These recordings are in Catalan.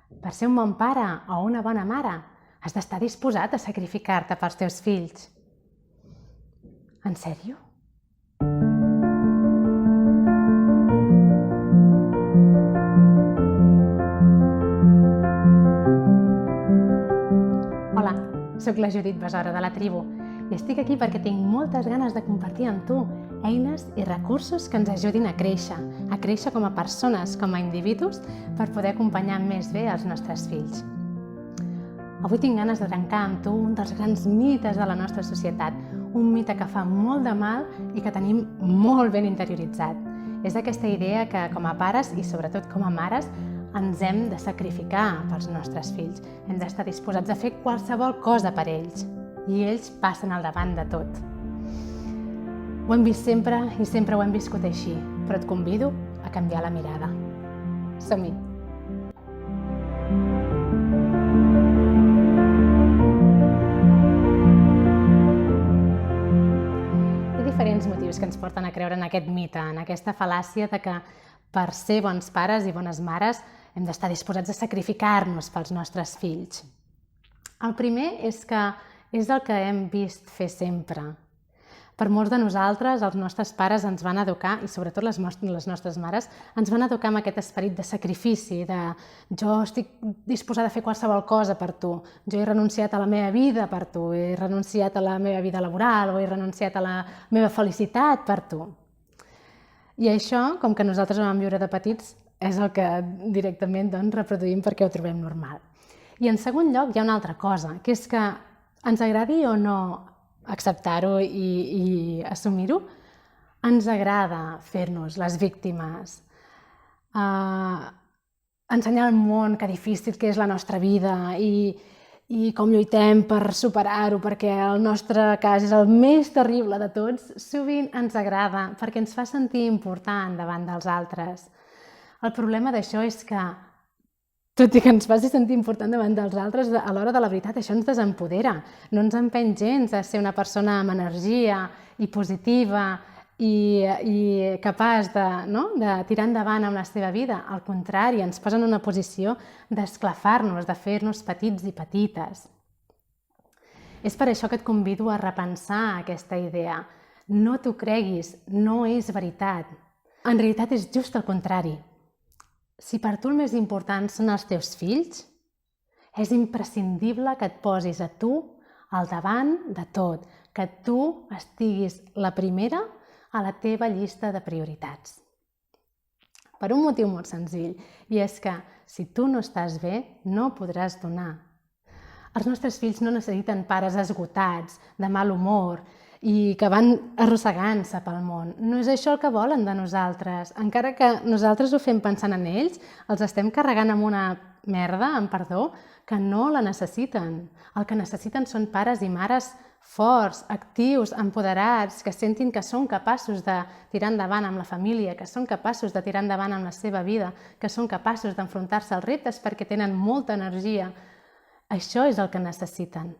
Per ser un bon pare o una bona mare, has d'estar disposat a sacrificar-te pels teus fills. En sèrio? Hola, sóc la Judit Besora de la Tribu i estic aquí perquè tinc moltes ganes de compartir amb tu eines i recursos que ens ajudin a créixer com a persones, com a individus, per poder acompanyar més bé els nostres fills. Avui tinc ganes de trencar amb tu un dels grans mites de la nostra societat, un mite que fa molt de mal i que tenim molt ben interioritzat. És aquesta idea que com a pares i sobretot com a mares ens hem de sacrificar pels nostres fills. Hem d'estar disposats a fer qualsevol cosa per ells i ells passen al davant de tot. Ho hem vist sempre i sempre ho hem viscut així, però et convido a canviar la mirada. Som-hi! Hi ha diferents motius que ens porten a creure en aquest mite, en aquesta fal·làcia de que per ser bons pares i bones mares hem d'estar disposats a sacrificar-nos pels nostres fills. El primer és que és el que hem vist fer sempre. Per molts de nosaltres, els nostres pares ens van educar, i sobretot les nostres mares, ens van educar amb aquest esperit de sacrifici, de jo estic disposada a fer qualsevol cosa per tu, jo he renunciat a la meva vida per tu, he renunciat a la meva vida laboral o he renunciat a la meva felicitat per tu. I això, com que nosaltres ho vam viure de petits, és el que directament reproduïm perquè ho trobem normal. I en segon lloc hi ha una altra cosa, que és que ens agradi o no acceptar-ho i assumir-ho, ens agrada fer-nos les víctimes, ensenyar al món que difícil que és la nostra vida i com lluitem per superar-ho, perquè el nostre cas és el més terrible de tots, sovint ens agrada perquè ens fa sentir important davant dels altres. El problema d'això és que, tot i que ens faci sentir important davant dels altres, a l'hora de la veritat això ens desempodera, no ens empeny gens a ser una persona amb energia i positiva i capaç de tirar endavant amb la seva vida. Al contrari, ens posa en una posició d'esclafar-nos, de fer-nos petits i petites. És per això que et convido a repensar aquesta idea. No t'ho creguis, no és veritat. En realitat és just el contrari. Si per tu el més important són els teus fills, és imprescindible que et posis a tu al davant de tot, que tu estiguis la primera a la teva llista de prioritats. Per un motiu molt senzill, i és que si tu no estàs bé, no podràs donar. Els nostres fills no necessiten pares esgotats, de mal humor, i que van arrossegant-se pel món. No és això el que volen de nosaltres. Encara que nosaltres ho fem pensant en ells, els estem carregant amb una merda, amb perdó, que no la necessiten. El que necessiten són pares i mares forts, actius, empoderats, que sentin que són capaços de tirar endavant amb la família, que són capaços de tirar endavant amb la seva vida, que són capaços d'enfrontar-se als reptes perquè tenen molta energia. Això és el que necessiten.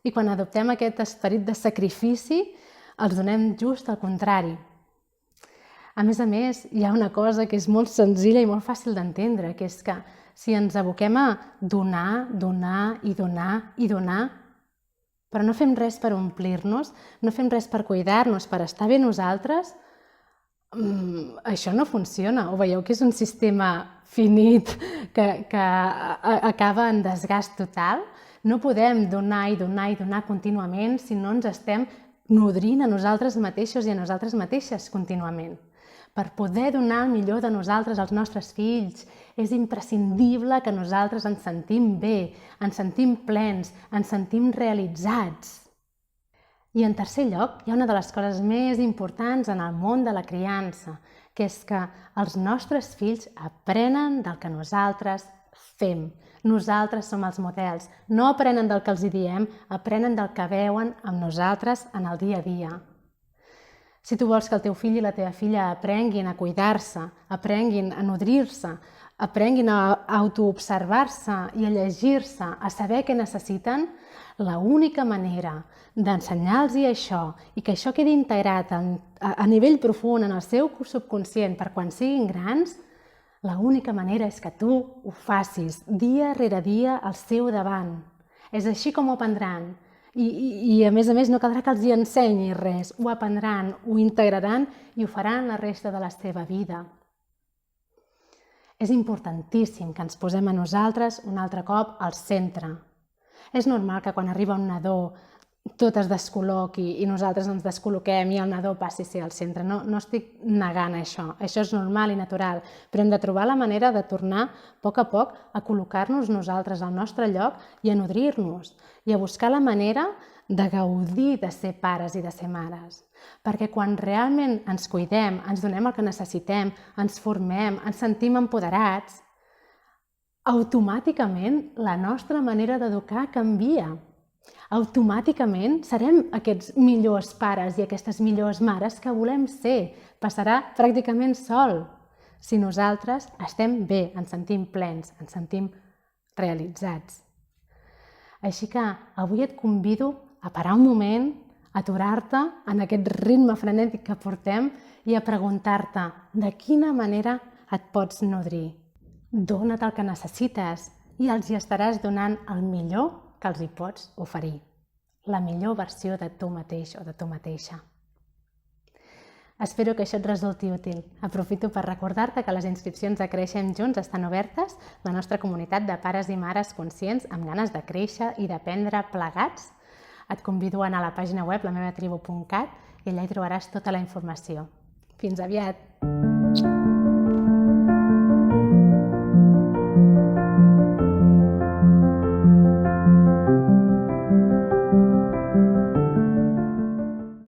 I quan adoptem aquest esperit de sacrifici, els donem just al contrari. A més, hi ha una cosa que és molt senzilla i molt fàcil d'entendre, que és que si ens aboquem a donar, donar i donar i donar, però no fem res per omplir-nos, no fem res per cuidar-nos, per estar bé nosaltres, això no funciona. Ho veieu que és un sistema finit que acaba en desgast total? No podem donar i donar i donar contínuament si no ens estem nodrint a nosaltres mateixos i a nosaltres mateixes contínuament. Per poder donar el millor de nosaltres als nostres fills, és imprescindible que nosaltres ens sentim bé, ens sentim plens, ens sentim realitzats. I en tercer lloc, hi ha una de les coses més importants en el món de la criança, que és que els nostres fills aprenen del que nosaltres fem. Nosaltres som els models. No aprenen del que els diem, aprenen del que veuen amb nosaltres en el dia a dia. Si tu vols que el teu fill i la teva filla aprenguin a cuidar-se, aprenguin a nodrir-se, aprenguin a autoobservar-se i a llegir-se, a saber què necessiten, l'única manera d'ensenyar-los això i que això quedi integrat a nivell profund en el seu subconscient per quan siguin grans L'única manera és que tu ho facis dia rere dia al seu davant. És així com ho aprendran. I a més, no caldrà que els hi ensenyi res. Ho aprendran, ho integraran i ho faran la resta de la seva vida. És importantíssim que ens posem a nosaltres un altre cop al centre. És normal que quan arriba un nadó tot es descol·loqui i nosaltres ens descol·loquem i el nadó passi a ser al centre. No estic negant això. Això és normal i natural, però hem de trobar la manera de tornar a poc a col·locar-nos nosaltres al nostre lloc i a nodrir-nos i a buscar la manera de gaudir de ser pares i de ser mares. Perquè quan realment ens cuidem, ens donem el que necessitem, ens formem, ens sentim empoderats, automàticament la nostra manera d'educar canvia. Automàticament serem aquests millors pares i aquestes millors mares que volem ser. Passarà pràcticament sol. Si nosaltres estem bé, ens sentim plens, ens sentim realitzats. Així que avui et convido a parar un moment, a aturar-te en aquest ritme frenètic que portem i a preguntar-te de quina manera et pots nodrir. Dóna't el que necessites i els hi estaràs donant el millor que els hi pots oferir. La millor versió de tu mateix o de tu mateixa. Espero que això et resulti útil. Aprofito per recordar-te que les inscripcions a Creixem Junts estan obertes, la nostra comunitat de pares i mares conscients amb ganes de créixer i d'aprendre plegats. Et convido a anar a la pàgina web lamevatribu.cat i allà hi trobaràs tota la informació. Fins aviat!